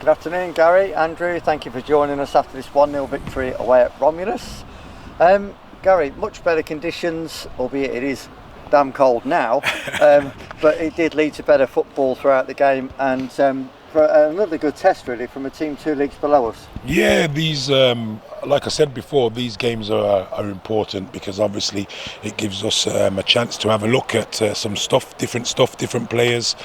Good afternoon, Gary, Andrew. Thank you for joining us after this 1-0 victory away at Romulus. Gary, much better conditions, albeit it is damn cold now, but it did lead to better football throughout the game, and for another good test really from a team 2 leagues below us. Yeah, these, like I said before, these games are important because obviously it gives us a chance to have a look at some stuff, different players,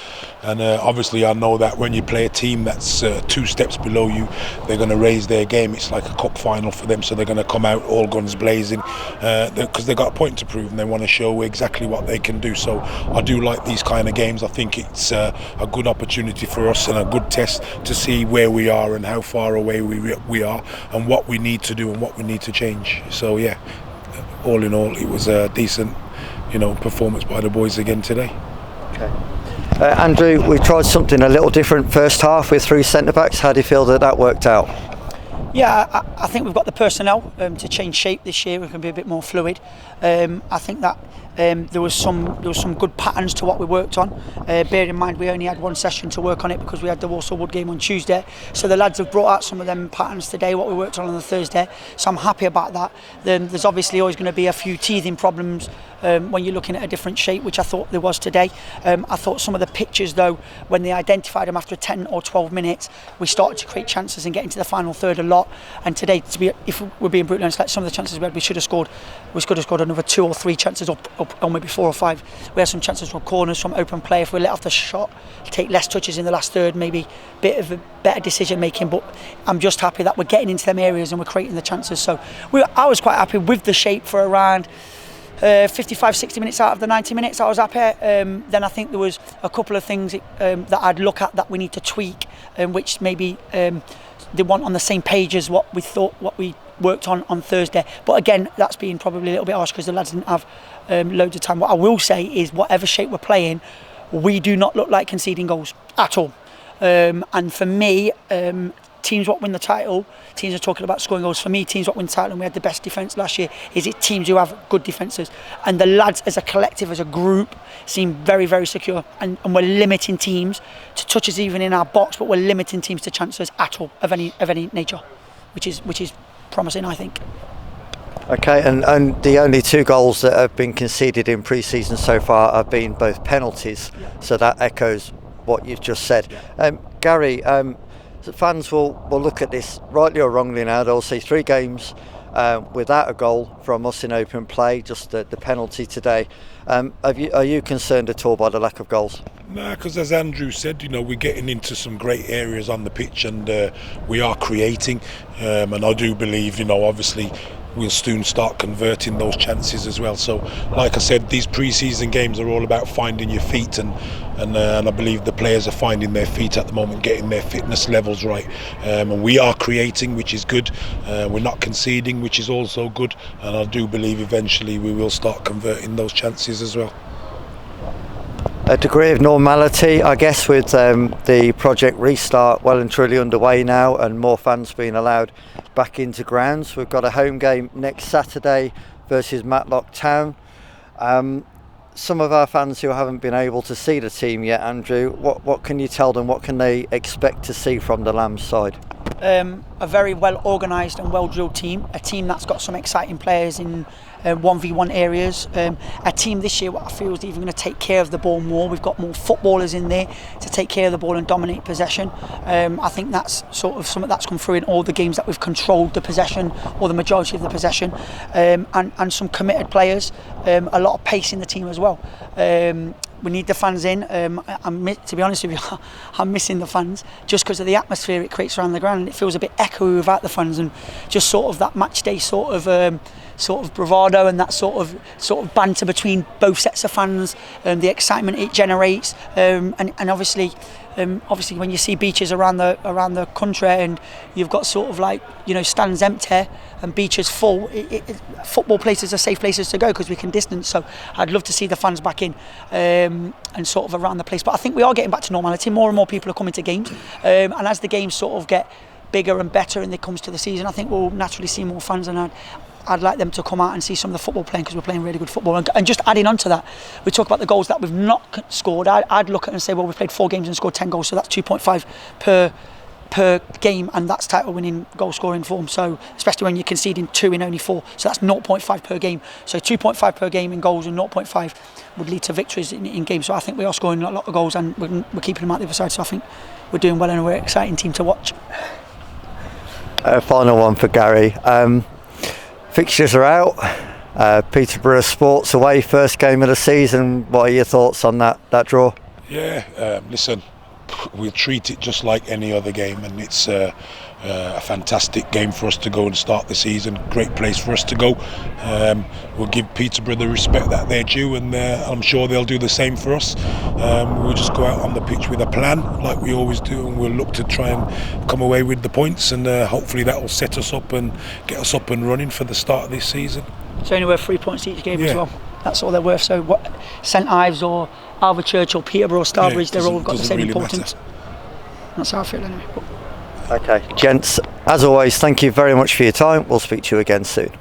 and obviously I know that when you play a team that's 2 steps below you, they're going to raise their game. It's like a cup final for them, so they're going to come out all guns blazing because they've got a point to prove and they want to show exactly what they can do. So I do like these kind of games. I think it's a good opportunity for us and a good test to see where we are and how far away we are and what we need to do and what we need to change. So yeah, all in all, it was a decent, performance by the boys again today. Okay. Andrew, we tried something a little different first half with 3 centre backs. How do you feel that worked out? Yeah, I think we've got the personnel to change shape this year. We can be a bit more fluid. I think that there was some good patterns to what we worked on. Bear in mind we only had 1 session to work on it because we had the Walsall Wood game on Tuesday. So the lads have brought out some of them patterns today, what we worked on the Thursday. So I'm happy about that. There's obviously always going to be a few teething problems when you're looking at a different shape, which I thought there was today. I thought some of the pictures, though, when they identified them after 10 or 12 minutes, we started to create chances and get into the final third a lot. And today, if we're being brutally honest, like some of the chances we had, we should have scored another 2 or 3 chances, or maybe 4 or 5. We had some chances from corners, from open play. If we let off the shot, take less touches in the last third, maybe a bit of a better decision making. But I'm just happy that we're getting into them areas and we're creating the chances. So I was quite happy with the shape for around 55-60 minutes out of the 90 minutes. I was happy. Then I think there was a couple of things that I'd look at that we need to tweak, which maybe they weren't on the same page as what we worked on Thursday. But again, that's being probably a little bit harsh because the lads didn't have loads of time. What I will say is whatever shape we're playing, we do not look like conceding goals at all. And for me, teams what win the title, teams are talking about scoring goals. For me, teams what win the title, and we had the best defence last year, is it teams who have good defences. And the lads as a collective, as a group, seem very, very secure. And we're limiting teams to touches even in our box, but we're limiting teams to chances at all of any nature, which is promising, I think. Okay, and the only 2 goals that have been conceded in pre-season so far have been both penalties, so that echoes what you've just said. Gary, fans will look at this rightly or wrongly now. They'll see 3 games without a goal from us in open play, just the penalty today. Are you concerned at all by the lack of goals? No, because as Andrew said, we're getting into some great areas on the pitch and we are creating. And I do believe, obviously, we'll soon start converting those chances as well. So, like I said, these pre-season games are all about finding your feet, and I believe the players are finding their feet at the moment, getting their fitness levels right. And we are creating, which is good. We're not conceding, which is also good. And I do believe eventually we will start converting those chances as well. A degree of normality, I guess, with the project restart well and truly underway now and more fans being allowed back into grounds. We've got a home game next Saturday versus Matlock Town. Some of our fans who haven't been able to see the team yet, Andrew, what can you tell them? What can they expect to see from the Lambs side? A very well organised and well drilled team, a team that's got some exciting players in 1v1 areas, a team this year what I feel is even going to take care of the ball more. We've got more footballers in there to take care of the ball and dominate possession. I think that's sort of something that's come through in all the games that we've controlled the possession or the majority of the possession, and some committed players, a lot of pace in the team as well. We need the fans in. To be honest with you, I'm missing the fans just because of the atmosphere it creates around the ground, and it feels a bit echoey without the fans, and just sort of that match day sort of bravado and that sort of banter between both sets of fans, and the excitement it generates, and obviously when you see beaches around the country and you've got sort of like stands empty and beaches full, football places are safe places to go because we can distance. So I'd love to see the fans back in and sort of around the place. But I think we are getting back to normality. More and more people are coming to games, and as the games sort of get bigger and better and it comes to the season, I think we'll naturally see more fans, and I'd like them to come out and see some of the football playing because we're playing really good football. And just adding on to that, we talk about the goals that we've not scored. I'd look at it and say, well, we've played 4 games and scored 10 goals, so that's 2.5 per game, and that's title winning goal scoring form. So especially when you're conceding 2 in only 4, so that's 0.5 per game. So 2.5 per game in goals and 0.5 would lead to victories in games. So I think we are scoring a lot of goals, and we're keeping them out the other side. So I think we're doing well, and we're an exciting team to watch. Final one for Gary. Fixtures are out. Peterborough Sports away, first game of the season. What are your thoughts on that draw? Yeah, listen, we'll treat it just like any other game, and it's a fantastic game for us to go and start the season. Great place for us to go. We'll give Peterborough the respect that they're due, and I'm sure they'll do the same for us. We'll just go out on the pitch with a plan like we always do, and we'll look to try and come away with the points, and hopefully that will set us up and get us up and running for the start of this season. It's only worth 3 points each game as well. That's all they're worth. So what, St Ives or Alvechurch or Peterborough or Starbridge, they're all got the same really importance. That's how I feel anyway. Okay, gents, as always, thank you very much for your time. We'll speak to you again soon.